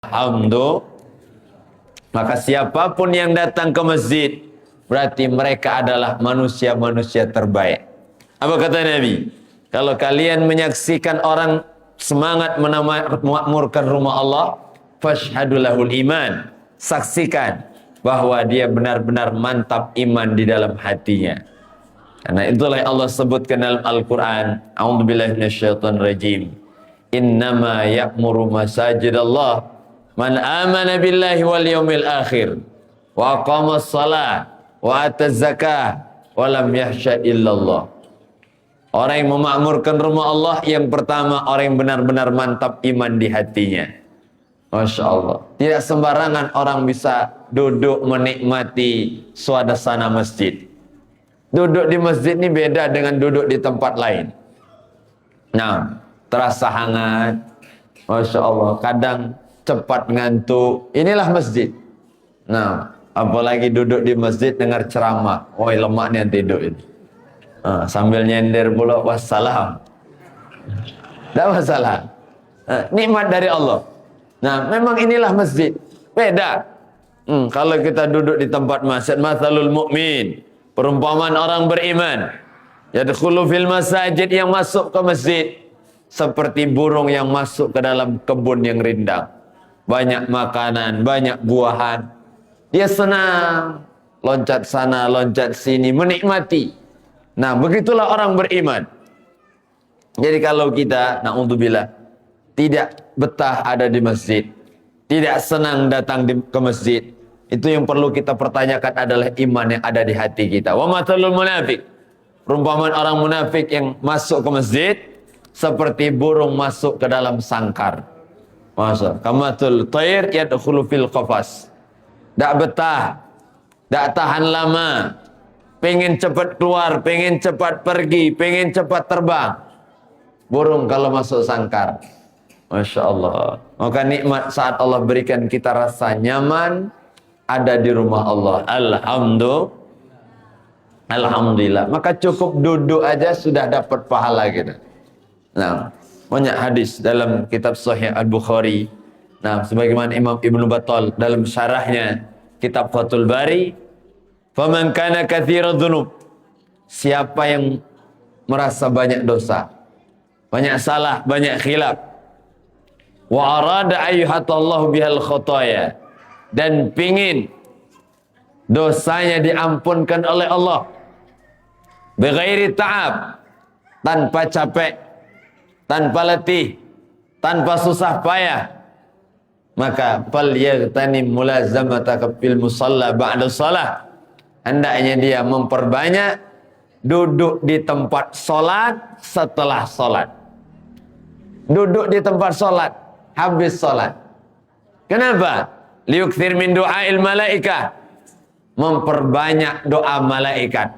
Alhamdulillah. Maka siapapun yang datang ke masjid, berarti mereka adalah manusia-manusia terbaik. Apa kata Nabi? Kalau kalian menyaksikan orang semangat memakmurkan rumah Allah, fashhadu lahul iman. Saksikan bahwa dia benar-benar mantap iman di dalam hatinya. Karena itulah yang Allah sebutkan dalam Al-Quran. A'udzubillahi minasyaitonir rajim. Innama ya'muru masajidallah man amana billahi wal yawmil akhir wa aqamas salat wa ataz zakah wa lam yahsya illallah. Orang yang memakmurkan rumah Allah, yang pertama orang yang benar-benar mantap iman di hatinya. Masya Allah. Tidak sembarangan orang bisa duduk menikmati suasana masjid. Duduk di masjid ini beda dengan duduk di tempat lain. Nah, terasa hangat. Masya Allah. Kadang cepat ngantuk. Inilah masjid. Nah, apalagi duduk di masjid dengar ceramah. Woi, lemak nih yang tidur ini. Sambil nyender pula, wassalam. Tidak masalah. Nikmat dari Allah. Nah, memang inilah masjid. Beda. Kalau kita duduk di tempat masjid, mathalul mu'min, perumpamaan orang beriman, yadkhulu fil masajid, yang masuk ke masjid seperti burung yang masuk ke dalam kebun yang rindang. Banyak makanan, banyak buahan. Dia senang, loncat sana, loncat sini, menikmati. Nah, begitulah orang beriman. Jadi kalau kita, na'udzubillah, tidak betah ada di masjid, tidak senang datang ke masjid, itu yang perlu kita pertanyakan adalah iman yang ada di hati kita. Wa mathalul munafik, perumpamaan orang munafik yang masuk ke masjid seperti burung masuk ke dalam sangkar. Masa kamatul thair yadkhulu fil qafas. Tak betah, tak tahan lama, pengen cepat keluar, pengen cepat pergi, pengen cepat terbang. Burung kalau masuk sangkar. Masya Allah. Maka nikmat saat Allah berikan kita rasa nyaman ada di rumah Allah. Alhamdulillah. Maka cukup duduk aja sudah dapat pahala kita. Nah, banyak hadis dalam kitab Sahih Al-Bukhari. Nah, sebagaimana Imam Ibnu Battal dalam syarahnya kitab Fathul Bari, faman kana katsira dzunub, siapa yang merasa banyak dosa, banyak salah, banyak khilaf, wa arada ayyuhatallahu bihal khotaya, dan pingin dosanya diampunkan oleh Allah bighairi ta'ab, tanpa capek, tanpa letih, tanpa susah payah, maka fal yagtanim mulazamataka fil musalla ba'da shalah, hendaknya dia memperbanyak duduk di tempat solat setelah solat. Duduk di tempat solat habis solat. Kenapa? Liyukthir min du'ail malaikah, memperbanyak doa malaikat.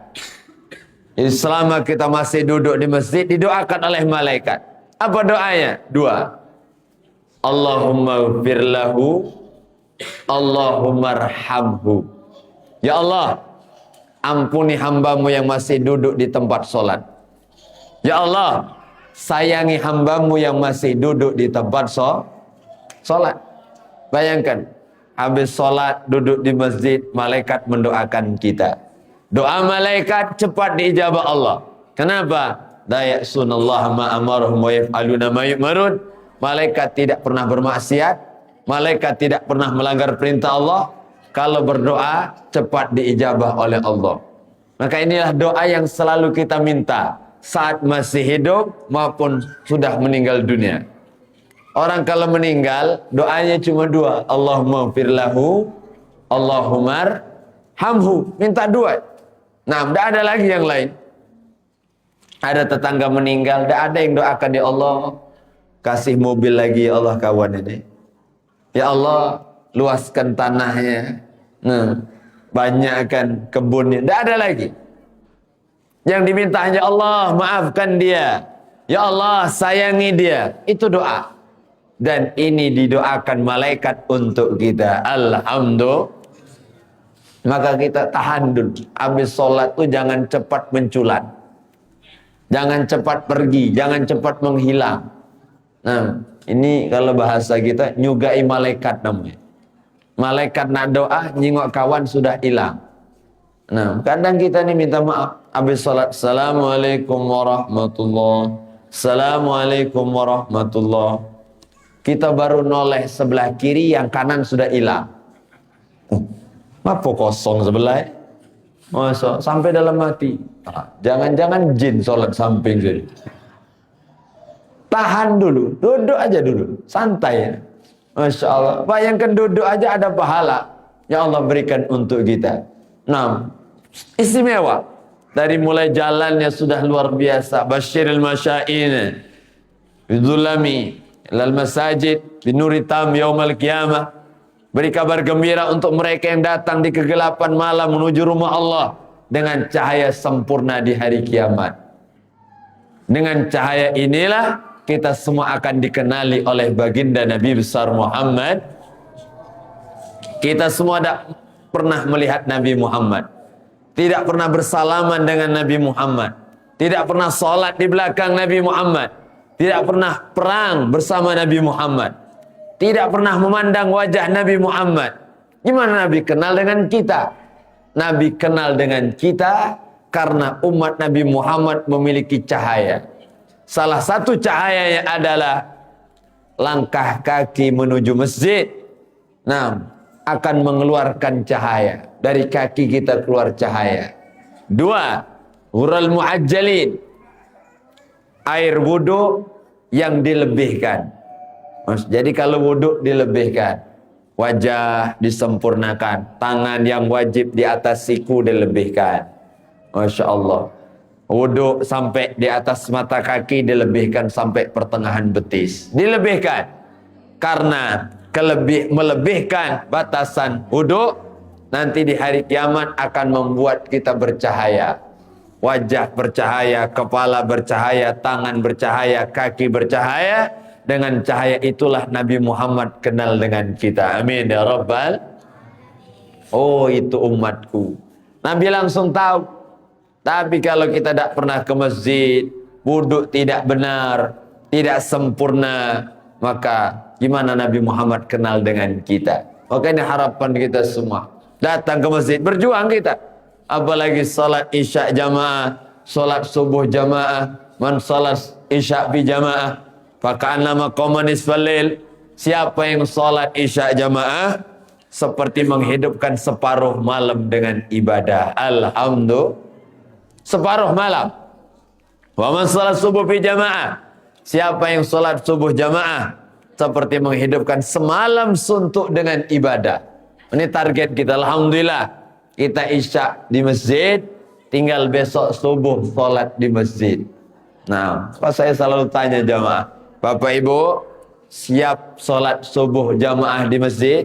Jadi selama kita masih duduk di masjid, didoakan oleh malaikat. Apa doanya? Dua. Allahumma ighfir lahu, Allahumma arhamhu. Ya Allah, ampuni hambamu yang masih duduk di tempat solat. Ya Allah, sayangi hambamu yang masih duduk di tempat solat. Bayangkan, habis solat duduk di masjid, malaikat mendoakan kita. Doa malaikat cepat diijabah Allah. Kenapa? La ya'sunallaha ma amarahum wa yaf'aluna ma yu'marun. Malaikat tidak pernah bermaksiat, malaikat tidak pernah melanggar perintah Allah. Kalau berdoa cepat diijabah oleh Allah. Maka inilah doa yang selalu kita minta saat masih hidup maupun sudah meninggal dunia. Orang kalau meninggal doanya cuma dua, Allahumma firlahu, Allahumma hamhu, minta dua. Nah, tidak ada lagi yang lain. Ada tetangga meninggal, tidak ada yang doakan, ya Allah kasih mobil lagi, ya Allah kawan ini, ya Allah luaskan tanahnya, banyakkan kebunnya. Tidak ada lagi. Yang diminta hanya Allah maafkan dia, ya Allah sayangi dia. Itu doa. Dan ini didoakan malaikat untuk kita. Alhamdulillah. Maka kita tahan dulu. Habis sholat tuh jangan cepat menculat, jangan cepat pergi, jangan cepat menghilang. Nah, Ini kalau bahasa kita nyugai malaikat namanya. Malaikat nak doa, nyingok kawan sudah hilang. Nah, kadang kita nih minta maaf. Habis salat, Assalamualaikum warahmatullah. Assalamualaikum warahmatullah. Kita baru noleh sebelah kiri, yang kanan sudah hilang. Apa kosong sebelah? Masa sampai dalam hati. Jangan-jangan jin sholat samping jadi. Tahan dulu, duduk aja dulu, santai ya. Masya Allah. Bayangkan duduk aja ada pahala yang Allah berikan untuk kita. Nah, istimewa. Dari mulai jalannya sudah luar biasa. Basyiril masya'in bidhulami ilal masajid binuri tam yaumal qiyamah. Beri kabar gembira untuk mereka yang datang di kegelapan malam menuju rumah Allah dengan cahaya sempurna di hari kiamat. Dengan cahaya inilah kita semua akan dikenali oleh baginda Nabi besar Muhammad. Kita semua tidak pernah melihat Nabi Muhammad, tidak pernah bersalaman dengan Nabi Muhammad, tidak pernah sholat di belakang Nabi Muhammad, tidak pernah perang bersama Nabi Muhammad, tidak pernah memandang wajah Nabi Muhammad. Gimana Nabi kenal dengan kita? Nabi kenal dengan kita karena umat Nabi Muhammad memiliki cahaya. Salah satu cahayanya adalah langkah kaki menuju masjid. Nah, akan mengeluarkan cahaya. Dari kaki kita keluar cahaya. 2, hural muajjalin. Air wudu yang dilebihkan. Jadi kalau wudu dilebihkan, wajah disempurnakan, tangan yang wajib di atas siku dilebihkan. Masya Allah. Wudu sampai di atas mata kaki dilebihkan sampai pertengahan betis. Dilebihkan. Karena melebihkan batasan wudu nanti di hari kiamat akan membuat kita bercahaya. Wajah bercahaya, kepala bercahaya, tangan bercahaya, kaki bercahaya. Dengan cahaya itulah Nabi Muhammad kenal dengan kita. Amin ya Rabbal. Oh, itu umatku. Nabi langsung tahu. Tapi kalau kita tidak pernah ke masjid, wudu tidak benar, tidak sempurna, maka gimana Nabi Muhammad kenal dengan kita? Makanya harapan kita semua, datang ke masjid, berjuang kita. Apalagi salat isya jamaah, salat subuh jamaah, man salat isya bi jamaah, faka'annama qama nisfal lail. Siapa yang salat isya jamaah, seperti menghidupkan separuh malam dengan ibadah. Alhamdulillah. Separuh malam. Wa man salat subuh fi jamaah. Siapa yang salat subuh jamaah seperti menghidupkan semalam suntuk dengan ibadah. Ini target kita. Alhamdulillah. Kita isya di masjid, tinggal besok subuh salat di masjid. Nah, saya selalu tanya jamaah, Bapak Ibu siap salat subuh jamaah di masjid?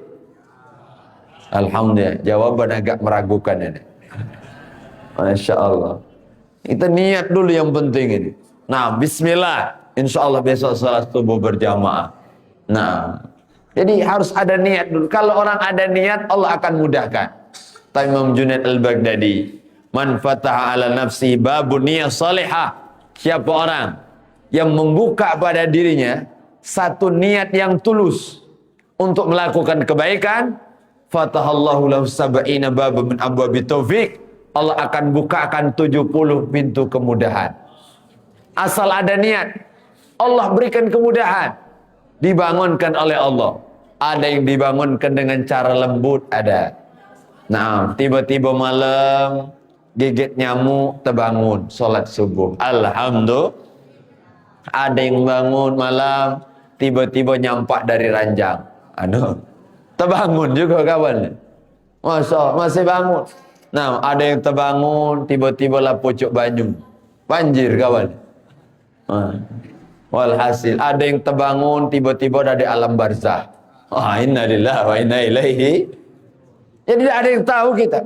Alhamdulillah. Jawaban agak meragukan ini. Masya Allah. Kita niat dulu yang penting ini. Nah, bismillah. Insya Allah besok salat subuh berjamaah. Nah, jadi harus ada niat dulu. Kalau orang ada niat, Allah akan mudahkan. Imam Junaid al-Baghdadi, man fataha ala nafsi babun niyah salihah. Siapa orang yang membuka pada dirinya satu niat yang tulus untuk melakukan kebaikan, fatahallahu lahu sab'ina babun min abwabi taufiq. Allah akan bukakan 70 pintu kemudahan. Asal ada niat, Allah berikan kemudahan. Dibangunkan oleh Allah. Ada yang dibangunkan dengan cara lembut, ada. Nah, tiba-tiba malam gigit nyamuk, terbangun, sholat subuh. Alhamdulillah. Ada yang bangun malam, tiba-tiba nyampak dari ranjang. Aduh, terbangun juga kawan. Masa masih bangun. Nah, ada yang terbangun, tiba-tiba lah pucuk banyu. Banjir kawan. Walhasil, ada yang terbangun, tiba-tiba ada di alam barzah. Inna lillahi wa inna ilaihi. Jadi tidak ada yang tahu kita.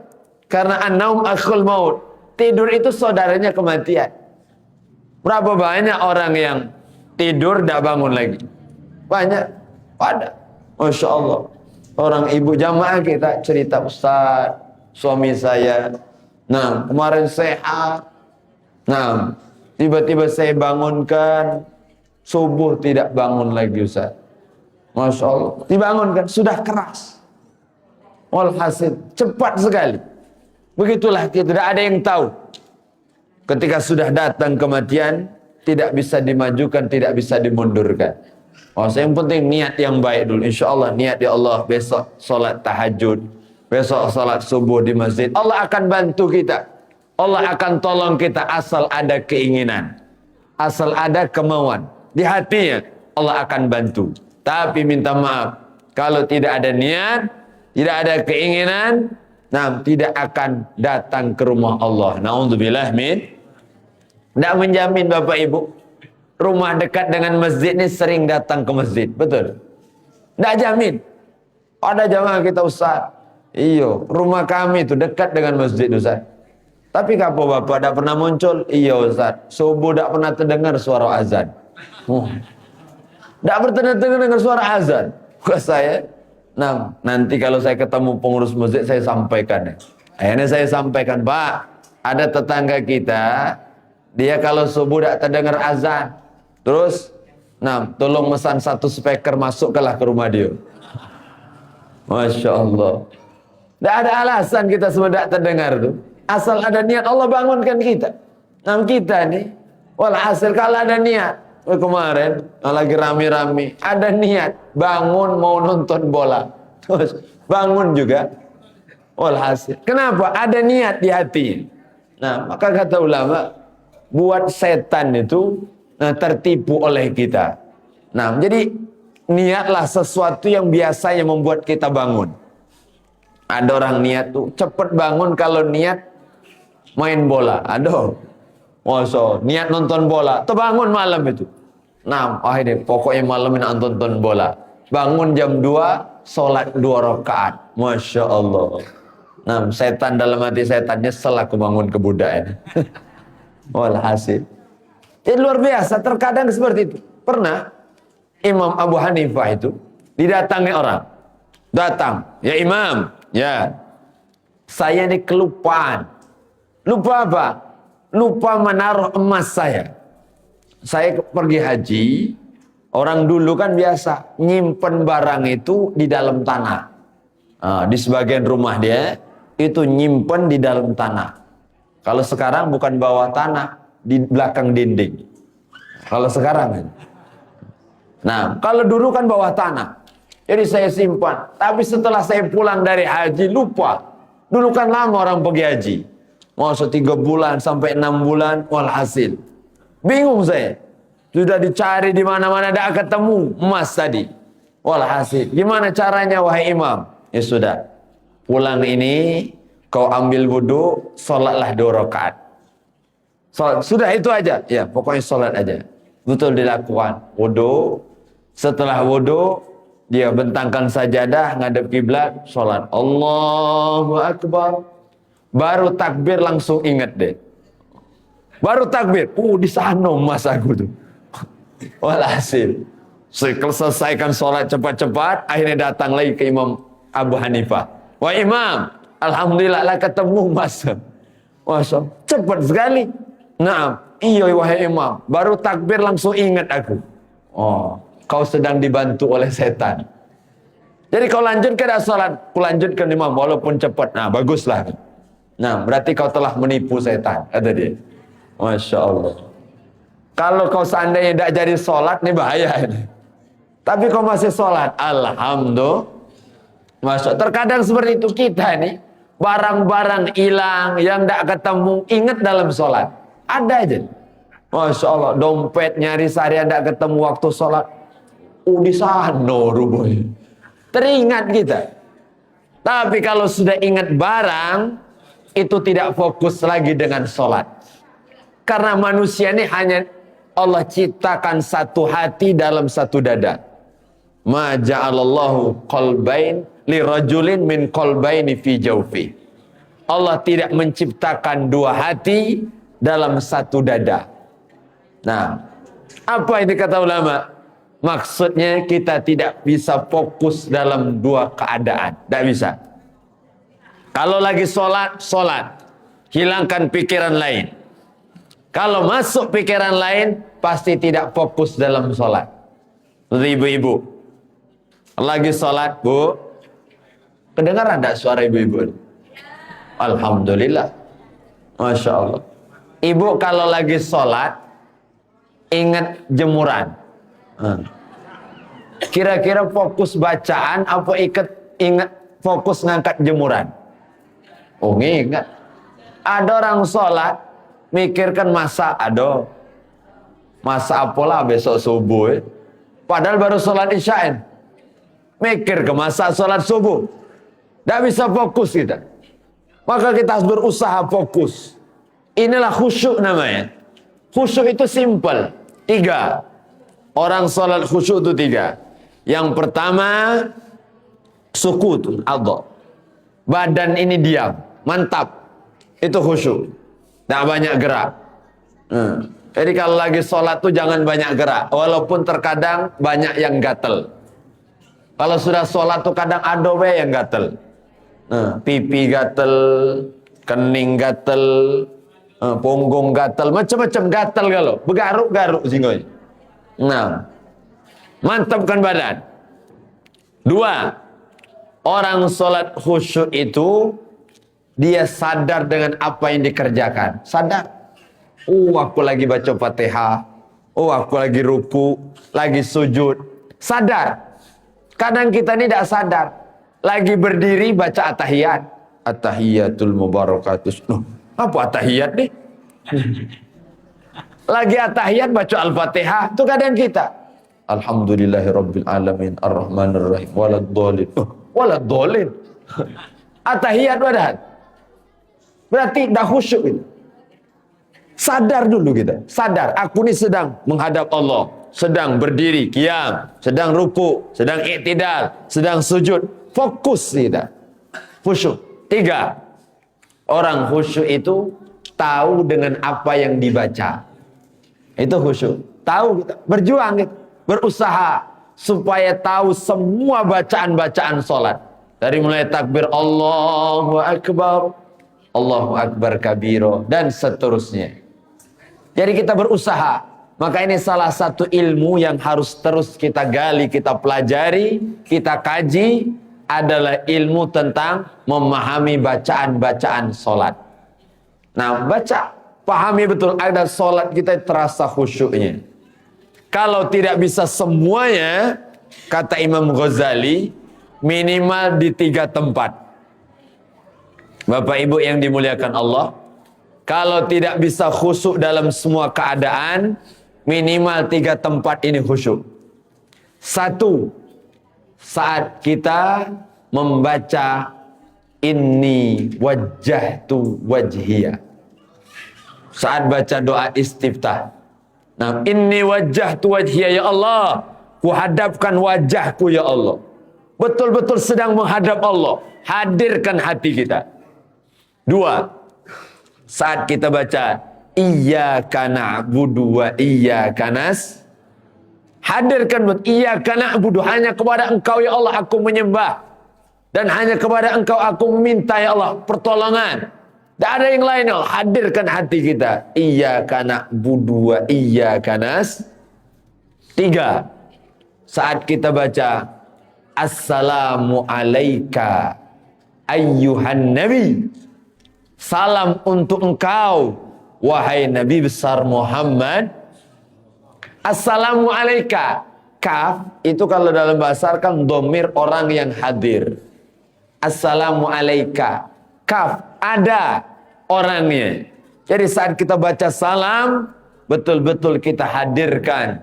Karena an-naum akhul maut. Tidur itu saudaranya kematian. Berapa banyak orang yang tidur tidak bangun lagi? Banyak. Pada. Masya Allah. Orang ibu jamaah kita cerita, Ustaz, suami saya, nah kemarin sehat, nah tiba-tiba saya bangunkan, Subuh tidak bangun lagi Ustaz. Masya Allah. Dibangunkan, sudah keras. Walhasil, cepat sekali. Begitulah, tidak ada yang tahu. Ketika sudah datang kematian, tidak bisa dimajukan, tidak bisa dimundurkan. Yang penting niat yang baik dulu. Insya Allah niat ya Allah, besok solat tahajud, besok solat subuh di masjid. Allah akan bantu kita. Allah akan tolong kita asal ada keinginan, asal ada kemauan. Di hatinya Allah akan bantu. Tapi minta maaf, kalau tidak ada niat, tidak ada keinginan, tidak akan datang ke rumah Allah. Na'udzubillah min. Tidak menjamin Bapak Ibu, rumah dekat dengan masjid ini sering datang ke masjid. Betul? Tidak jamin. Ada jamaah kita Ustaz, iyo, rumah kami itu dekat dengan masjid Ustaz. Tapi kapo Bapak tidak pernah muncul? Iya Ustaz, subuh tidak pernah terdengar suara azan. Tidak pernah terdengar suara azan. Ke saya, nanti kalau saya ketemu pengurus masjid saya sampaikan. Akhirnya saya sampaikan, Pak, ada tetangga kita, dia kalau subuh tidak terdengar azan, terus, tolong mesan 1 speaker masukkanlah ke rumah dia. Masya Allah. Tidak ada alasan kita semua tidak terdengar tuh. Asal ada niat Allah bangunkan kita. Kita nih, walhasil kalau ada niat, kemarin lagi rame-rame, ada niat bangun mau nonton bola, terus bangun juga. Walhasil, kenapa? Ada niat di hati. Maka kata ulama, buat setan itu tertipu oleh kita. Jadi niatlah sesuatu yang biasanya membuat kita bangun. Ada orang niat tuh cepet bangun kalau niat main bola. Aduh, niat nonton bola, terbangun malam itu. Ini pokoknya malam ini nonton bola. Bangun jam 2, sholat 2 rakaat. Masya Allah. Setan dalam hati setan nyesel aku bangun kebudayaan. Walhasil. Jadi luar biasa, terkadang seperti itu. Pernah Imam Abu Hanifah itu didatangi orang. Datang, ya Imam, ya, saya ini kelupaan. Lupa apa? Lupa menaruh emas saya. Saya pergi haji, orang dulu kan biasa nyimpen barang itu di dalam tanah. Di sebagian rumah dia itu nyimpen di dalam tanah. Kalau sekarang bukan bawah tanah, di belakang dinding. Kalau sekarang, kalau dulu kan bawah tanah. Jadi saya simpan. Tapi setelah saya pulang dari haji lupa. Dulu kan lama orang pergi haji. Masa 3 bulan sampai 6 bulan, walhasil. Bingung saya. Sudah dicari di mana-mana, tidak ketemu emas tadi. Walhasil, gimana caranya wahai imam? Ya sudah, pulang ini kau ambil wudu, sholatlah 2 rakaat. Sudah itu aja. Ya, pokoknya sholat aja. Betul dilakukan. Wudu. Setelah wudu, dia bentangkan sajadah, ngadep kiblat, sholat. Allahu Akbar. Baru takbir langsung ingat deh. Baru takbir, di sana emas aku tuh. Walhasil, selesaikan sholat cepat-cepat, akhirnya datang lagi ke Imam Abu Hanifah. Wah Imam, alhamdulillah lah ketemu emas. Masya, cepat sekali. Iya wahai Imam, baru takbir langsung ingat aku. Kau sedang dibantu oleh setan. Jadi kau lanjutkan sholat, kau lanjutkan Imam, walaupun cepat. Baguslah. Berarti kau telah menipu setan, kata dia. Masya Allah. Kalau kau seandainya tidak jadi sholat, ini bahaya ini. Tapi kau masih sholat, alhamdulillah. Masya Allah. Terkadang seperti itu kita nih, barang-barang hilang yang tidak ketemu, ingat dalam sholat. Ada aja. Masya Allah, dompet nyari seharian tidak ketemu waktu sholat. Di sana rupanya. Teringat kita. Tapi kalau sudah ingat barang, itu tidak fokus lagi dengan sholat. Karena manusia ini hanya Allah ciptakan satu hati dalam satu dada. Ma ja'alallahu qalbain lirajulin min qalbaini fi jawfi. Allah tidak menciptakan 2 hati dalam satu dada. Apa ini kata ulama? Maksudnya kita tidak bisa fokus dalam 2 keadaan. Tidak bisa. Kalau lagi sholat, hilangkan pikiran lain. Kalau masuk pikiran lain, pasti tidak fokus dalam sholat. Ibu-ibu, lagi sholat, Bu, kedengaran tidak suara ibu-ibu? Alhamdulillah, Masya Allah. Ibu kalau lagi sholat, ingat jemuran. Kira-kira fokus bacaan apa ingat fokus ngangkat jemuran? Oh, ingat. Ada orang sholat mikirkan masa apalah besok subuh. Padahal baru sholat isya. Mikir ke masa sholat subuh. Tidak bisa fokus kita. Maka kita harus berusaha fokus. Inilah khusyuk namanya. Khusyuk itu simple. 3. Orang sholat khusyuk itu 3. Yang pertama, sukut, adha. Badan ini diam, mantap. Itu khusyuk. Tidak banyak gerak. Jadi kalau lagi sholat tuh jangan banyak gerak. Walaupun terkadang banyak yang gatel. Kalau sudah sholat tuh kadang ada yang gatel. Pipi gatel, kening gatel, punggung gatel, macam-macam gatel kalau. Begaruk-garuk singgoy. Nah, mantapkan badan. 2. Orang sholat khusyuk itu dia sadar dengan apa yang dikerjakan. Sadar. Aku lagi baca Fatihah. Aku lagi ruku, lagi sujud. Sadar. Kadang kita ini tidak sadar. Lagi berdiri baca at-tahiyat. At-tahiyatul mubarakatus. Apa at-tahiyat nih? Lagi at-tahiyat baca Al-Fatihah. Itu kadang kita. Alhamdulillahirabbil alamin arrahmanir rahim waladdallin. Waladdallin. At-tahiyat padahal. Berarti dah khusyuk itu. Sadar dulu kita. Sadar, aku ni sedang menghadap Allah, sedang berdiri, qiyam, sedang ruku, sedang i'tidal, sedang sujud. Fokus kita. Khusyuk. 3. Orang khusyuk itu tahu dengan apa yang dibaca. Itu khusyuk. Tahu kita, berjuang kita, berusaha supaya tahu semua bacaan-bacaan sholat. Dari mulai takbir Allahu Akbar, Allahu Akbar kabiro, dan seterusnya. Jadi kita berusaha. Maka ini salah satu ilmu yang harus terus kita gali, kita pelajari, kita kaji, adalah ilmu tentang memahami bacaan-bacaan sholat. Nah, pahami betul, ada sholat kita terasa khusyuknya. Kalau tidak bisa semuanya, kata Imam Ghazali, minimal di 3 tempat. Bapak Ibu yang dimuliakan Allah, kalau tidak bisa khusyuk dalam semua keadaan, minimal 3 tempat ini khusyuk. 1, saat kita membaca inni wajjahtu wajhiya. Saat baca doa istiftah. Nah, inni wajjahtu wajhiya, ya Allah, ku hadapkan wajahku ya Allah. Betul-betul sedang menghadap Allah. Hadirkan hati kita. 2, saat kita baca iyyaka na'budu wa iyyaka nasta'in. Hadirkan iyyaka na'budu, hanya kepada Engkau ya Allah aku menyembah, dan hanya kepada Engkau aku meminta ya Allah pertolongan. Tidak ada yang lain ya Allah. Hadirkan hati kita. Iyyaka na'budu wa iyyaka nasta'in. 3, saat kita baca assalamu alayka ayyuhan nabi. Salam untuk engkau wahai Nabi besar Muhammad. Assalamu alayka. Kaf itu kalau dalam bahasa Arab kan domir orang yang hadir. Assalamu alayka. Kaf ada orangnya. Jadi saat kita baca salam, betul-betul kita hadirkan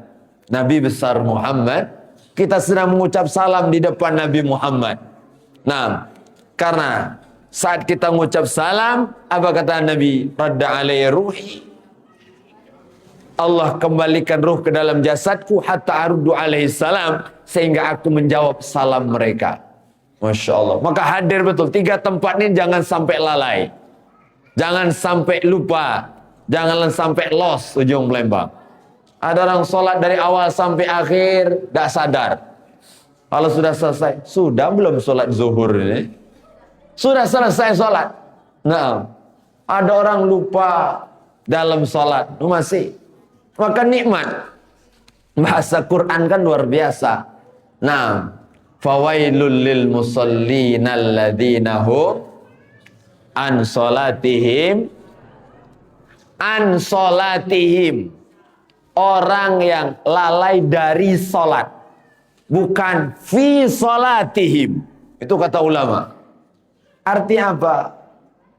Nabi besar Muhammad. Kita sedang mengucap salam di depan Nabi Muhammad. Nah, karena saat kita mengucap salam, apa kata Nabi? Radda alaihi ruhi. Allah kembalikan ruh ke dalam jasadku hatta aruddu alaihi salam, sehingga aku menjawab salam mereka. Masya Allah. Maka hadir betul. 3 tempat ini jangan sampai lalai. Jangan sampai lupa. Jangan sampai lost ujung Palembang. Ada orang sholat dari awal sampai akhir, tidak sadar. Kalau sudah selesai, sudah belum sholat zuhur ini? Sudah selesai sholat. Nah, ada orang lupa dalam sholat. Masih. Maka nikmat. Bahasa Quran kan luar biasa. Nah, fawailul lil musallina alladzina hum an sholatihim. Orang yang lalai dari sholat, bukan fi sholatihim. Itu kata ulama. Artinya apa?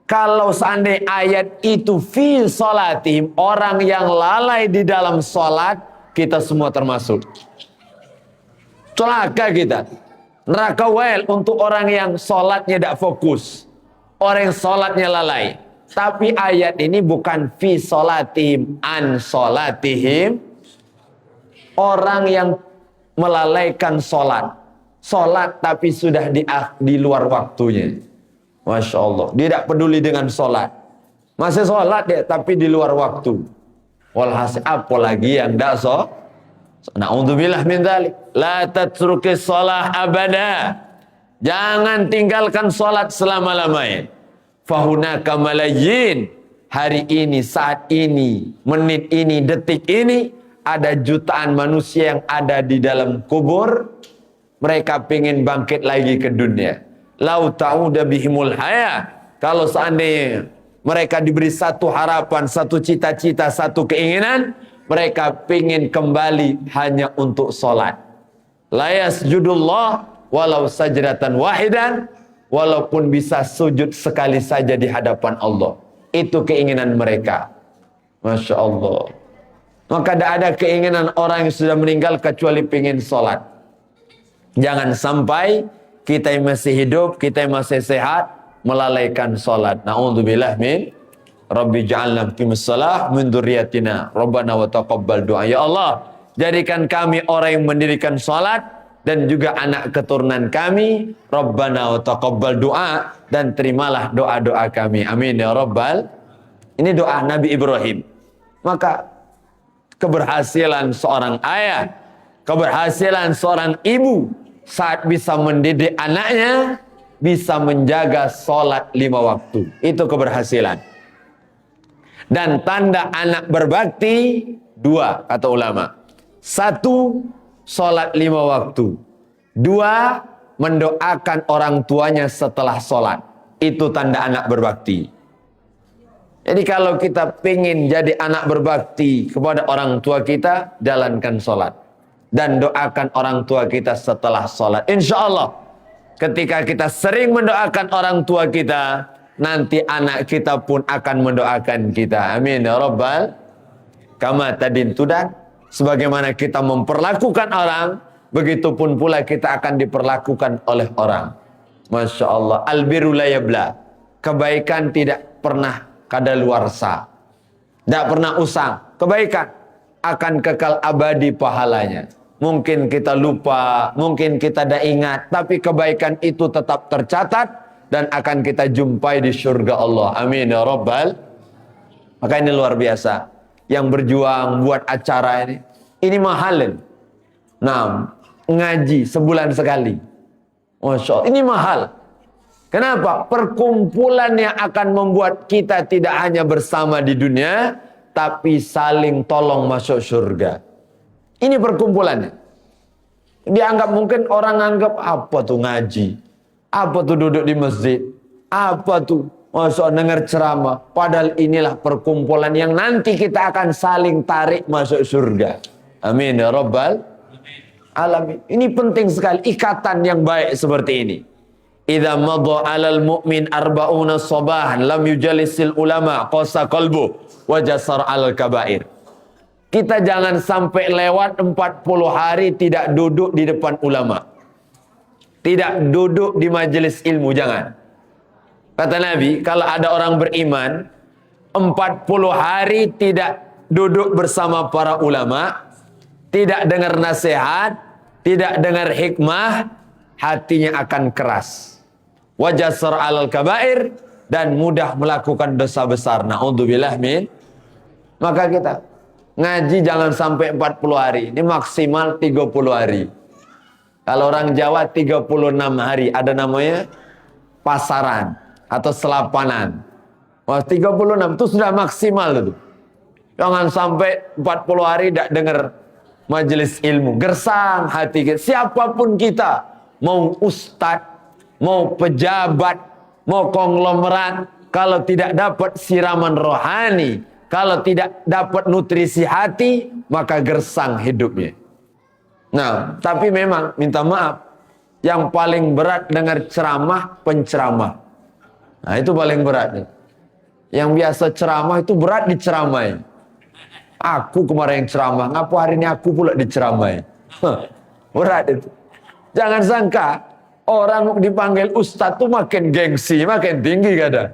Kalau seandainya ayat itu fi sholatihim, orang yang lalai di dalam sholat, kita semua termasuk. Celaka kita. Neraka wail untuk orang yang sholatnya tidak fokus, orang yang sholatnya lalai. Tapi ayat ini bukan fi sholatihim an sholatihim, orang yang melalaikan sholat. Sholat tapi sudah di luar waktunya. Masya Allah. Dia tidak peduli dengan sholat. Masih sholat dia tapi di luar waktu. Walhasil apalagi yang tidak sholat. Na'udzubillah min dzalik. La tatrukis sholah abada. Jangan tinggalkan sholat selama-lamanya. Fahunaka malayin. Hari ini, saat ini, menit ini, detik ini, ada jutaan manusia yang ada di dalam kubur. Mereka pengen bangkit lagi ke dunia. Lau ta'uda bihimul haya. Kalau seandainya mereka diberi satu harapan, satu cita-cita, satu keinginan, mereka pengen kembali hanya untuk sholat. La yasjudullah walau sajdatan wahidan, walaupun bisa sujud sekali saja di hadapan Allah. Itu keinginan mereka. Masya Allah. Maka tidak ada keinginan orang yang sudah meninggal kecuali pengen sholat. Jangan sampai kita yang masih hidup, kita yang masih sehat, melalaikan sholat. Na'udzubillah min Rabbi ja'alna muqimus shalah min dzurriyyatina Rabbana wa taqabbal du'a. Ya Allah, jadikan kami orang yang mendirikan sholat dan juga anak keturunan kami. Rabbana wa taqabbal du'a, dan terimalah doa-doa kami. Amin ya Rabbal. Ini doa Nabi Ibrahim. Maka keberhasilan seorang ayah, keberhasilan seorang ibu saat bisa mendidik anaknya, bisa menjaga sholat 5 waktu. Itu keberhasilan. Dan tanda anak berbakti 2, kata ulama. 1, sholat 5 waktu. 2, mendoakan orang tuanya setelah sholat. Itu tanda anak berbakti. Jadi kalau kita ingin jadi anak berbakti kepada orang tua kita, jalankan sholat. Dan doakan orang tua kita setelah sholat. Insya Allah, ketika kita sering mendoakan orang tua kita, nanti anak kita pun akan mendoakan kita. Amin ya Rabbal. Kama tadin tudan. Sebagaimana kita memperlakukan orang, begitupun pula kita akan diperlakukan oleh orang. Masya Allah. Albiru la yabla. Kebaikan tidak pernah kadaluarsa. Tidak pernah usang. Kebaikan akan kekal abadi pahalanya. Mungkin kita lupa, mungkin kita tidak ingat, tapi kebaikan itu tetap tercatat dan akan kita jumpai di surga Allah. Amin ya Rabbal. Maka ini luar biasa. Yang berjuang buat acara ini mahal. Nah, ngaji sebulan sekali. Masya Allah, ini mahal. Kenapa? Perkumpulan yang akan membuat kita tidak hanya bersama di dunia, tapi saling tolong masuk surga. Ini perkumpulannya. Dianggap, mungkin orang anggap apa tuh ngaji, apa tuh duduk di masjid, apa tuh masuk dengar ceramah. Padahal inilah perkumpulan yang nanti kita akan saling tarik masuk surga. Amin ya Rabbal alamin. Ini penting sekali, ikatan yang baik seperti ini. Idza madha 'alal mu'min arba'una sabahan lam yujalisil ulama qasa qalbu wa jasar 'alal kabair. Kita jangan sampai lewat 40 hari tidak duduk di depan ulama. Tidak duduk di majelis ilmu, jangan. Kata Nabi, kalau ada orang beriman 40 hari tidak duduk bersama para ulama, tidak dengar nasihat, tidak dengar hikmah, hatinya akan keras. Wajasar alal kabair, dan mudah melakukan dosa besar. Na'udzubillah min. Maka kita ngaji jangan sampai 40 hari. Ini maksimal 30 hari. Kalau orang Jawa 36 hari. Ada namanya pasaran atau selapanan. Wah, 36 itu sudah maksimal itu. Jangan sampai 40 hari tidak dengar majelis ilmu. Gersang hati kita. Siapapun kita, mau ustadz, mau pejabat, mau konglomerat, kalau tidak dapat siraman rohani, kalau tidak dapat nutrisi hati, maka gersang hidupnya. Nah, tapi memang minta maaf, yang paling berat dengar ceramah, penceramah. Nah, itu paling berat. Yang biasa ceramah itu berat diceramai. Aku kemarin yang ceramah, ngapa hari ini aku pula diceramai? Berat itu. Jangan sangka orang dipanggil ustadz tuh makin gengsi, makin tinggi kadang.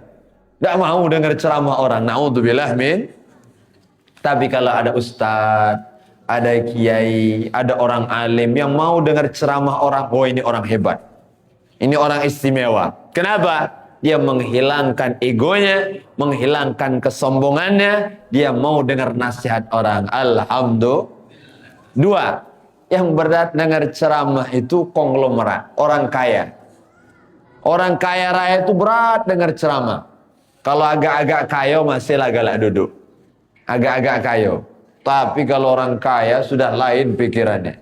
Tidak mau dengar ceramah orang. Naudzubillah min. Tapi kalau ada ustadz, ada kiai, ada orang alim yang mau dengar ceramah orang, oh ini orang hebat. Ini orang istimewa. Kenapa? Dia menghilangkan egonya, menghilangkan kesombongannya, dia mau dengar nasihat orang. Alhamdulillah. Dua, yang berat dengar ceramah itu konglomerat, orang kaya. Orang kaya raya itu berat dengar ceramah. Kalau agak-agak kaya masih galak duduk. Agak-agak kaya. Tapi kalau orang kaya sudah lain pikirannya.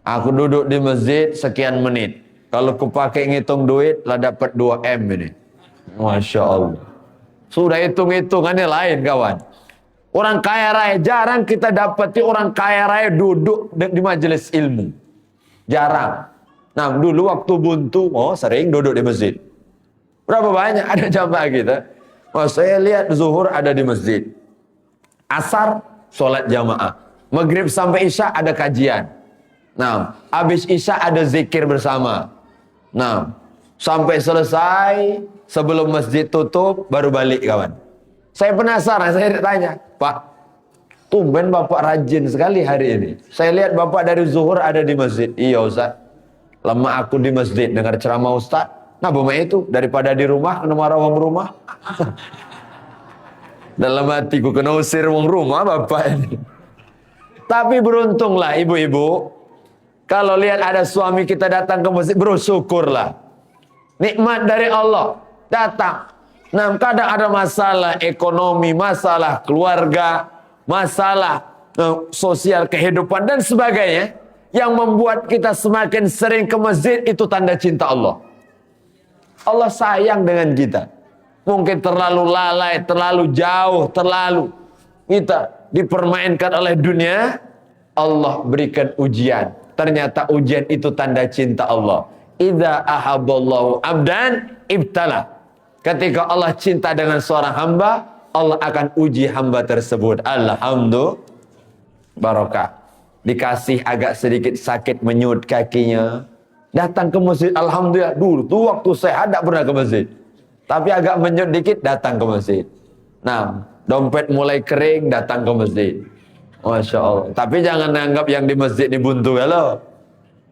Aku duduk di masjid sekian menit. Kalau aku pakai ngitung duit lah dapat 2 M ini. Masya Allah. Sudah hitung-hitungannya lain kawan. Orang kaya raya jarang kita dapati orang kaya raya duduk di majelis ilmu. Jarang. Nah dulu waktu buntu, sering duduk di masjid. Berapa banyak ada jamaah kita. Saya lihat zuhur ada di masjid. Asar sholat jamaah. Maghrib sampai isya ada kajian. Nah, habis isya ada zikir bersama. Nah, sampai selesai, sebelum masjid tutup, baru balik kawan. Saya penasaran, saya tanya, Pak, tumben Bapak rajin sekali hari ini. Saya lihat Bapak dari zuhur ada di masjid. Iya Ustaz, lama aku di masjid dengar ceramah Ustaz. Nah, buma itu, daripada di rumah, kena marah orang rumah. Dalam hatiku kena usir wong rumah Bapak ini. Tapi beruntunglah ibu-ibu, kalau lihat ada suami kita datang ke masjid, bersyukurlah. Nikmat dari Allah datang. Nah, kadang ada masalah ekonomi, masalah keluarga, masalah sosial kehidupan dan sebagainya yang membuat kita semakin sering ke masjid, itu tanda cinta Allah. Allah sayang dengan kita. Mungkin terlalu lalai, terlalu jauh, terlalu kita dipermainkan oleh dunia. Allah berikan ujian. Ternyata ujian itu tanda cinta Allah. Idza ahabballahu abdan ibtala. Ketika Allah cinta dengan seorang hamba, Allah akan uji hamba tersebut. Alhamdulillah. Barokah. Dikasih agak sedikit sakit menyut kakinya. Datang ke masjid. Alhamdulillah. Dulu tuh waktu saya tidak pernah ke masjid. Tapi agak menyut dikit, datang ke masjid. Nah, dompet mulai kering, datang ke masjid. Masya Allah. Tapi jangan anggap yang di masjid ini buntu kalau.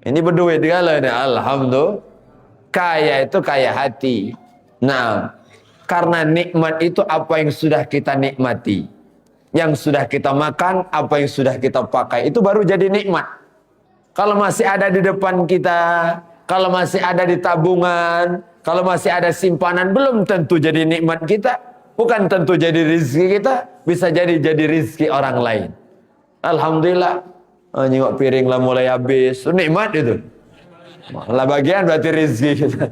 Ini berduit kalau ini. Alhamdulillah. Kaya itu kaya hati. Nah, karena nikmat itu apa yang sudah kita nikmati. Yang sudah kita makan, apa yang sudah kita pakai. Itu baru jadi nikmat. Kalau masih ada di depan kita, kalau masih ada di tabungan, kalau masih ada simpanan, belum tentu jadi nikmat kita. Bukan tentu jadi rizki kita. Bisa jadi rizki orang lain. Alhamdulillah. Nyengok piring lah mulai habis. Nikmat itu. Lah bagian berarti rizki kita.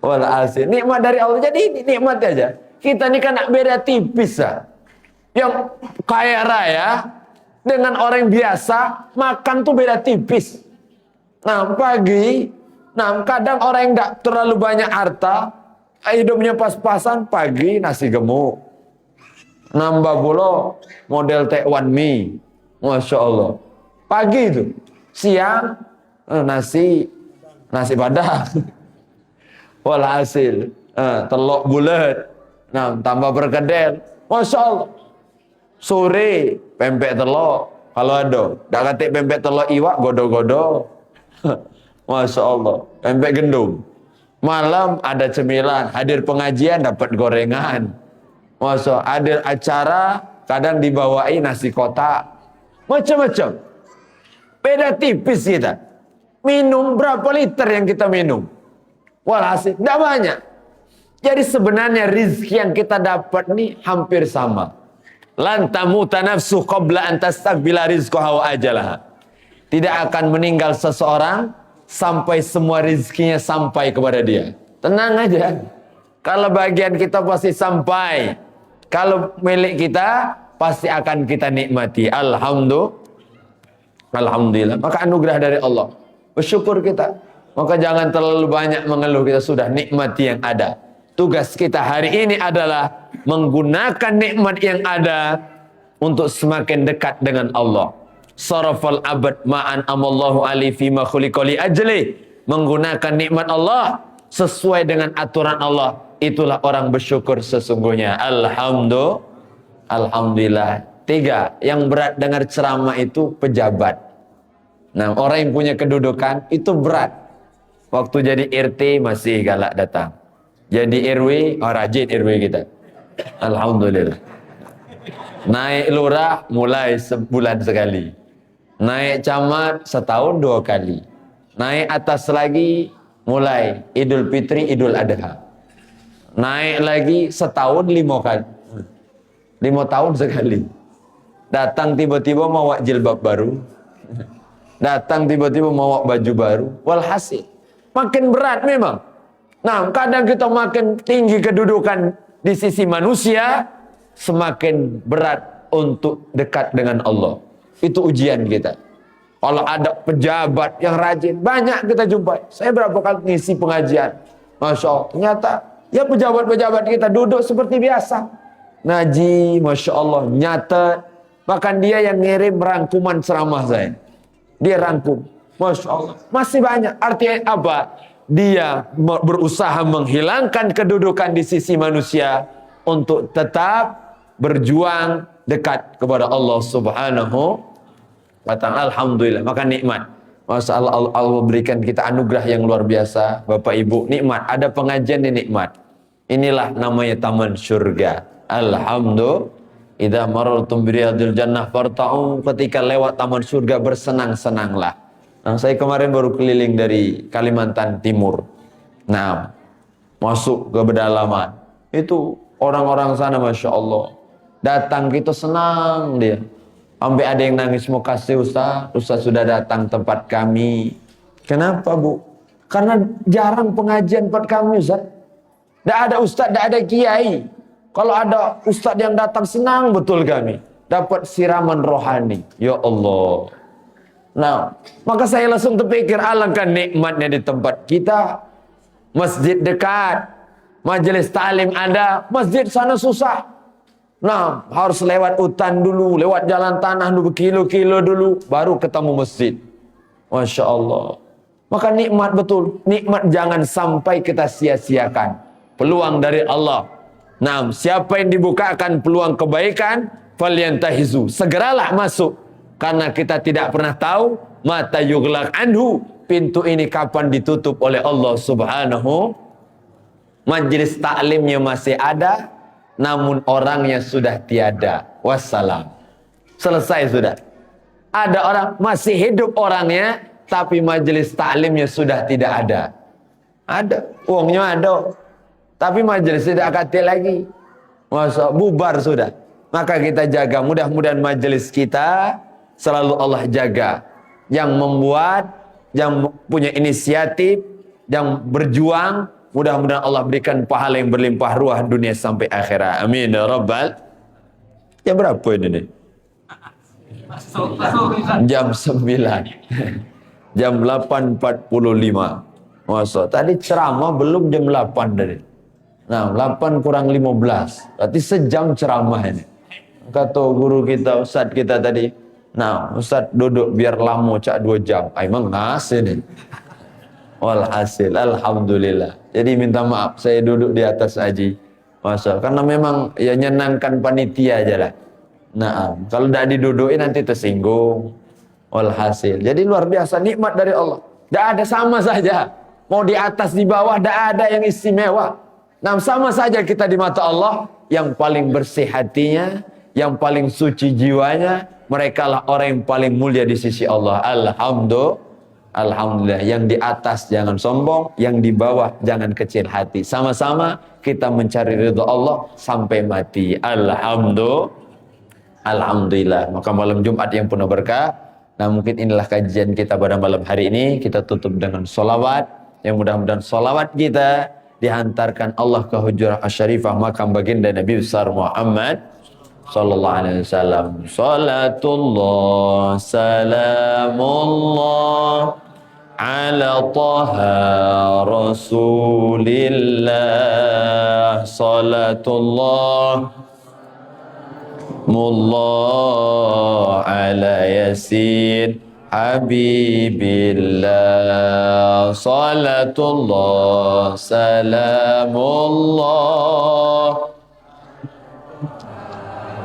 Walhasil. Nikmat dari Allah. Jadi ini nikmat aja. Kita ini kan beda tipis lah. Yang kaya raya dengan orang biasa makan tuh beda tipis. Nah pagi. Nah, kadang orang yang tidak terlalu banyak harta, hidupnya pas-pasan, pagi nasi gemuk. Nambah pula model Taiwan mie. Masya Allah. Pagi itu. Siang, nasi padang. Walhasil, telur bulat. Nah, tambah perkedel. Masya Allah. Sore, pempek telur. Kalau ada. Tak katik pempek telur iwak, godo-godo. Masya Allah, pempek gendum. Malam ada cemilan, hadir pengajian dapat gorengan. Masya Allah, hadir acara kadang dibawai nasi kotak. Macam-macam. Beda tipis kita. Minum berapa liter yang kita minum? Walhasil, tidak banyak. Jadi sebenarnya rizki yang kita dapat nih hampir sama. lan tamuta nafsu qabla an tastaqbila rizqaha wa ajalaha. Tidak akan meninggal seseorang sampai semua rizkinya sampai kepada dia. Tenang aja. Kalau bagian kita pasti sampai. Kalau milik kita pasti akan kita nikmati. Alhamdulillah. Maka anugerah dari Allah. Bersyukur kita. Maka jangan terlalu banyak mengeluh, kita sudah nikmati yang ada. Tugas kita hari ini adalah menggunakan nikmat yang ada untuk semakin dekat dengan Allah. Sarafal abad ma'an amallahu ali fima khuliqali ajli. Menggunakan nikmat Allah sesuai dengan aturan Allah. Itulah orang bersyukur sesungguhnya. Alhamdulillah. 3. Yang berat dengar ceramah itu pejabat. Nah, orang yang punya kedudukan itu berat. Waktu jadi RT masih galak datang. Jadi RW, rajin RW kita. Alhamdulillah. Naik lurah mulai sebulan sekali. Naik camat setahun 2 kali. Naik atas lagi mulai Idul Fitri, Idul Adha. Naik lagi setahun 5 kali. 5 tahun sekali. Datang tiba-tiba mau jilbab baru. Datang tiba-tiba mau baju baru. Walhasil makin berat memang. Nah, kadang kita makin tinggi kedudukan di sisi manusia, semakin berat untuk dekat dengan Allah. Itu ujian kita. Kalau ada pejabat yang rajin, banyak kita jumpai. Saya berapa kali ngisi pengajian. Masya Allah, ternyata ya pejabat-pejabat kita duduk seperti biasa. Ngaji, Masya Allah, nyatet. Bahkan dia yang ngirim rangkuman ceramah saya. Dia rangkum. Masya Allah. Masih banyak. Artinya apa? Dia berusaha menghilangkan kedudukan di sisi manusia untuk tetap berjuang dekat kepada Allah Subhanahu wa ta'ala. Alhamdulillah. Maka nikmat. Masya Allah, Allah berikan kita anugerah yang luar biasa. Bapak Ibu, nikmat. Ada pengajian di nikmat. Inilah namanya taman surga. Alhamdulillah. Idza marartum bi riyadil jannah farta'u. Ketika lewat taman surga bersenang-senanglah. Nah, saya kemarin baru keliling dari Kalimantan Timur. Nah, masuk ke pedalaman. Itu orang-orang sana Masya Allah. Datang kita senang dia. Sampai ada yang nangis, mau kasih Ustaz. Ustaz sudah datang tempat kami. Kenapa Bu? Karena jarang pengajian tempat kami Ustaz. Tidak ada Ustaz, tidak ada kiai. Kalau ada Ustaz yang datang senang betul kami. Dapat siraman rohani. Ya Allah. Nah, maka saya langsung terpikir, alangkah nikmatnya di tempat kita. Masjid dekat. Majelis ta'lim ada. Masjid sana susah. Nah, harus lewat hutan dulu. Lewat jalan tanah dulu. Kilo-kilo dulu. Baru ketemu masjid. Masya Allah. Maka nikmat betul. Nikmat jangan sampai kita sia-siakan. Peluang dari Allah. Nah, siapa yang dibukakan peluang kebaikan, falyantahizu, segeralah masuk. Karena kita tidak pernah tahu mata yughlaq anhu, pintu ini kapan ditutup oleh Allah Subhanahu. Majelis taklimnya masih ada, namun orangnya sudah tiada. Wassalam. Selesai sudah. Ada orang masih hidup orangnya, tapi majelis taklimnya sudah tidak ada. Ada, uangnya ada. Tapi majelis tidak aktif lagi. Masa bubar sudah. Maka kita jaga. Mudah-mudahan majelis kita selalu Allah jaga. Yang membuat, yang punya inisiatif, yang berjuang. Mudah-mudahan Allah berikan pahala yang berlimpah ruah dunia sampai akhirat. Amin ya Rabbal. Ya berapa ini nih? Jam 9. Jam 8.45. Masa tadi ceramah belum jam 8 tadi. Nah, 8 kurang 15. Berarti sejam ceramah ini. Kata guru kita, Ustadz kita tadi. Nah, Ustadz duduk biar lama, cak 2 jam. Emang ngasih nih. Walhasil, Alhamdulillah. Jadi minta maaf, saya duduk di atas aji. Masa, karena memang ya nyenangkan panitia aja lah. Nah, kalau tidak didudukin nanti tersinggung. Walhasil. Jadi luar biasa, nikmat dari Allah. Tidak ada, sama saja. Mau di atas, di bawah, tidak ada yang istimewa. Nah, sama saja kita di mata Allah. Yang paling bersih hatinya, yang paling suci jiwanya, mereka lah orang yang paling mulia di sisi Allah. Alhamdulillah. Yang di atas jangan sombong, yang di bawah jangan kecil hati. Sama-sama kita mencari ridha Allah sampai mati. Alhamdulillah. Maka malam Jumat yang penuh berkah. Nah, mungkin inilah kajian kita pada malam hari ini. Kita tutup dengan solawat. Yang mudah-mudahan solawat kita dihantarkan Allah ke Hujurah Asy-Syarifah makam baginda Nabi besar Muhammad sallallahu alaihi wasallam. Salatullah salamullah ala taha rasulillah. Salatullah mullah ala yasin habibillah. Salatullah salamullah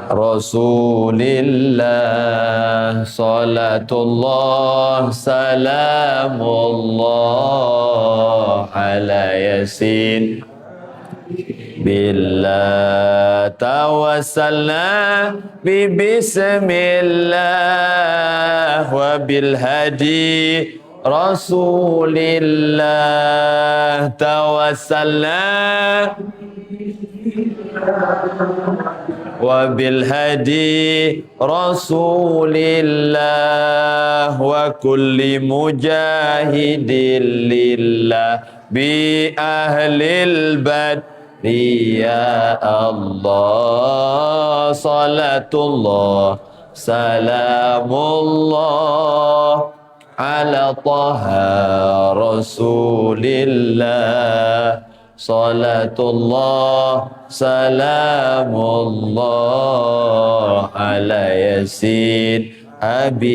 rasulillah. Salatullah salamullah ala yasin billah. Tawassalna bi bismillah wa bil hadi rasulillah. Tawassalna wa bil hadi rasulillah wa kulli mujahidin lillah bi ahlil bad ya Allah. Salatullah salamullah ala taha rasulillah. Salatullah salamullah ala yasin habibillah.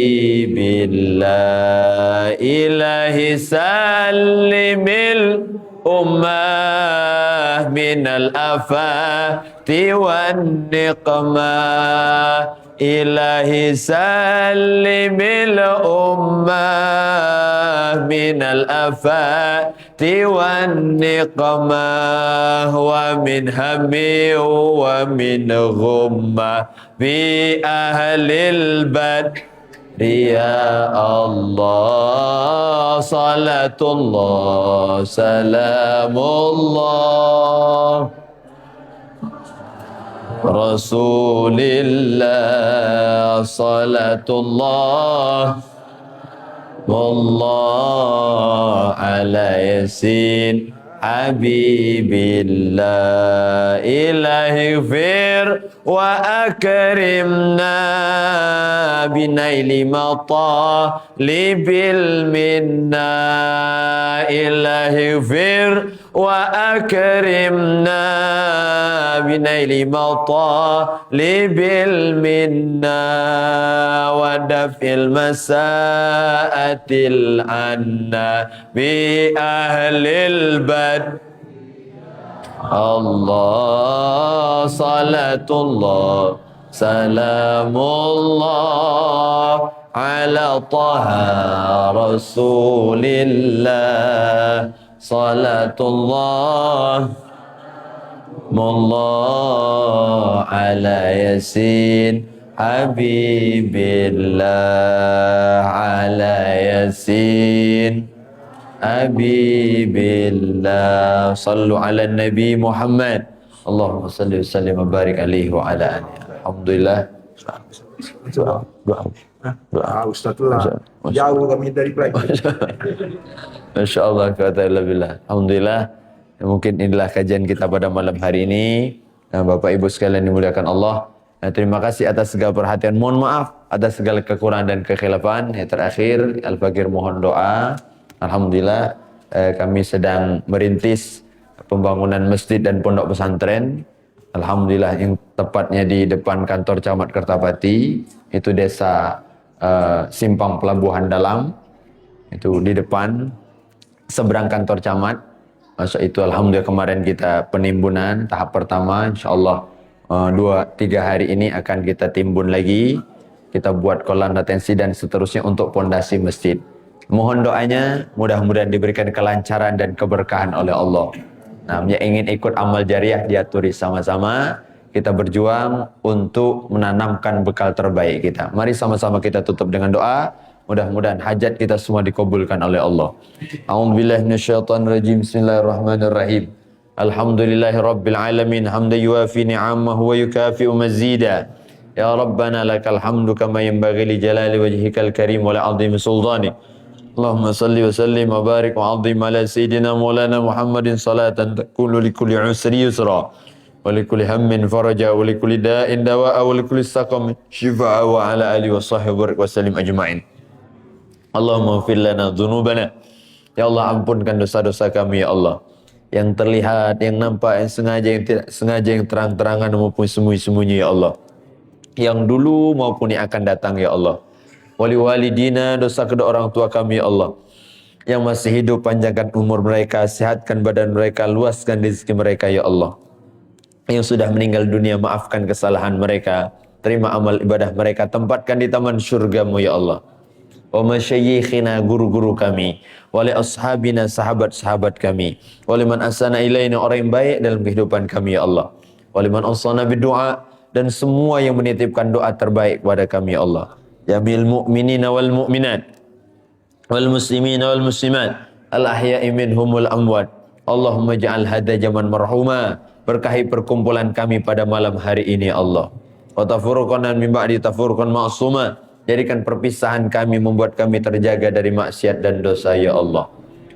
Ilahi sallimil ummah minal afati wan niqmah. Ilahi sallimil ummah minal afati wan niqmah wa min hammi wa min ghummah bi ahlil bad ya Allah. Salatullah salamullah rasulillah. Salatullah wallah ala yasin habibillah. Ilahi fir wa akrimna binaili matalibil minna. Ilahi fir wa akrimna binaili matalibil minna wa daf'il masaatil anna bi ahlil bad Allah. Salatullah salamullah ala taha rasulillah. Salatullah mullah ala yasin habibillah. Ala yasin habibillah. Sallu ala Nabi Muhammad. Allahumma salli wa sallim wa barik alaihi wa ala alihi. Alhamdulillah. Doa. Ustaz lah. Jauh kami dari praktik. Masya Allah, alhamdulillah. Mungkin inilah kajian kita pada malam hari ini. Nah, Bapak Ibu sekalian dimuliakan Allah. Nah, terima kasih atas segala perhatian. Mohon maaf atas segala kekurangan dan kekhilafan. Yang terakhir, Al-Fakir mohon doa. Alhamdulillah, kami sedang merintis pembangunan masjid dan pondok pesantren. Alhamdulillah, yang tepatnya di depan kantor Camat Kertapati, itu desa Simpang Pelabuhan Dalam. Itu di depan seberang kantor camat. Masa itu alhamdulillah kemarin kita penimbunan tahap pertama, insyaallah 2-3 hari ini akan kita timbun lagi. Kita buat kolam retensi dan seterusnya untuk pondasi masjid. Mohon doanya mudah-mudahan diberikan kelancaran dan keberkahan oleh Allah. Nah, yang ingin ikut amal jariah diaturi sama-sama. Kita berjuang untuk menanamkan bekal terbaik kita. Mari sama-sama kita tutup dengan doa. Mudah-mudahan hajat kita semua dikabulkan oleh Allah. A'udzubillahi minasyaitonirrajim. Bismillahirrahmanirrahim. Alhamdulillahirabbil alamin. Hamdan yuafi ni'amahu wa yukafi'u mazida. Ya Rabbana lakal hamdu kama yanbaghi li jalali wajhikal karim wa li 'azimi sultanik. Allahumma salli wa sallim wa barik wa 'azim ala sayyidina maulana Muhammadin salatan takunu li kulli usri yusra wa li kulli hammin faraja wa li kulli da'in dawa'a wa li kulli saqamin shifaa'a wa ala alihi wa sahbihi wa sallim ajma'in. Allahumma ighfir lana dhunubana. Ya Allah, ampunkan dosa-dosa kami ya Allah, yang terlihat, yang nampak, yang sengaja, yang tidak sengaja, yang terang-terangan maupun sembunyi-sembunyi ya Allah, yang dulu maupun yang akan datang ya Allah. Wali walidina, dosa kedua orang tua kami ya Allah, yang masih hidup, panjangkan umur mereka, sehatkan badan mereka, luaskan rezeki mereka ya Allah. Yang sudah meninggal dunia, maafkan kesalahan mereka, terima amal ibadah mereka, tempatkan di taman syurga-Mu ya Allah. Wa masyayikhina, guru-guru kami, wali ashabina, sahabat-sahabat kami, wali man asana ilaina, orang yang baik dalam kehidupan kami ya Allah, wali man awsana bidu'a, dan semua yang menitipkan doa terbaik kepada kami ya Allah. Ya bil mu'minina wal mu'minat wal muslimina wal muslimat al ahya'i minhumul amwat. Allahumma ja'al hadha jaman marhuma, berkahi perkumpulan kami pada malam hari ini Allah. Wa tafurqana min ba'di tafurqan ma'suma, jadikan perpisahan kami membuat kami terjaga dari maksiat dan dosa ya Allah.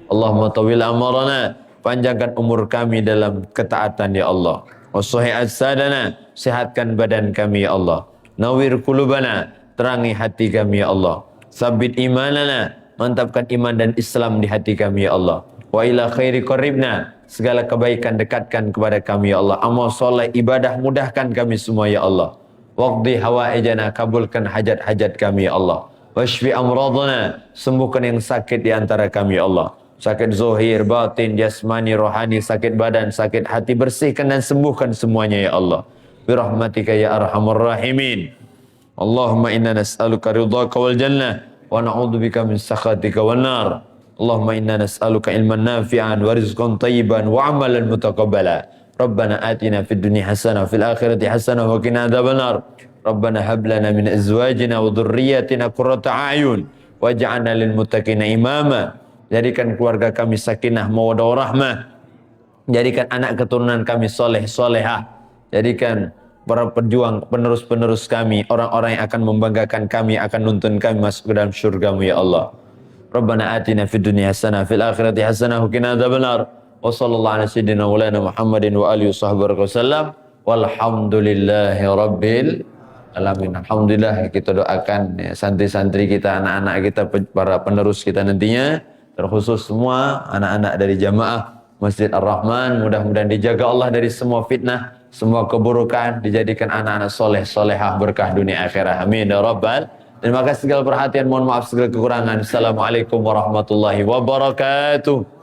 Allahumma tawil amarana, panjangkan umur kami dalam ketaatan ya Allah. Wassahi'at sadana, sehatkan badan kami ya Allah. Nawir kulubana, terangi hati kami ya Allah. Sabit imanana, mantapkan iman dan Islam di hati kami ya Allah. Wa ila khairi qaribna, segala kebaikan dekatkan kepada kami ya Allah. Amal soleh, ibadah mudahkan kami semua ya Allah. Waqdi hawaijana, kabulkan hajat-hajat kami ya Allah. Washfi amradana, sembuhkan yang sakit di antara kami ya Allah. Sakit zahir, batin, jasmani, rohani, sakit badan, sakit hati, bersihkan dan sembuhkan semuanya ya Allah. Birahmatika ya arhamar rahimin. Allahumma inna nas'aluka ridhaka wal jannah wa na'udzubika min sakhatika wan nar. Allahumma inna nas'aluka ilman nafi'an wa rizqan thayyiban wa amalan mutaqabbala. Rabbana atina fid dunya hasanah wa fil akhirati hasanah wa qina adzabannar. Rabbana hab lana min azwajina wa dhurriyyatina qurrata a'yun waj'alna lil muttaqina imama. Jadikan keluarga kami sakinah mawaddah warahmah. Jadikan anak keturunan kami soleh solehah. Jadikan para pejuang, penerus-penerus kami, orang-orang yang akan membanggakan kami, akan nuntun kami masuk ke dalam syurga-Mu ya Allah. Rabbana atina fid dunya hasanah fil akhirati hasanah wa qina adzabannar. Wa sallallahu ala sayyidina Muhammadin wa alihi wasallam. Walhamdulillahi rabbil alamin. Alhamdulillah, kita doakan ya, santri-santri kita, anak-anak kita, para penerus kita nantinya, terkhusus semua anak-anak dari jamaah Masjid Ar-Rahman, mudah-mudahan dijaga Allah dari semua fitnah, semua keburukan, dijadikan anak-anak soleh solehah berkah dunia akhirat. Amin ya rabbal. Terima kasih segala perhatian, mohon maaf segala kekurangan. Assalamualaikum warahmatullahi wabarakatuh.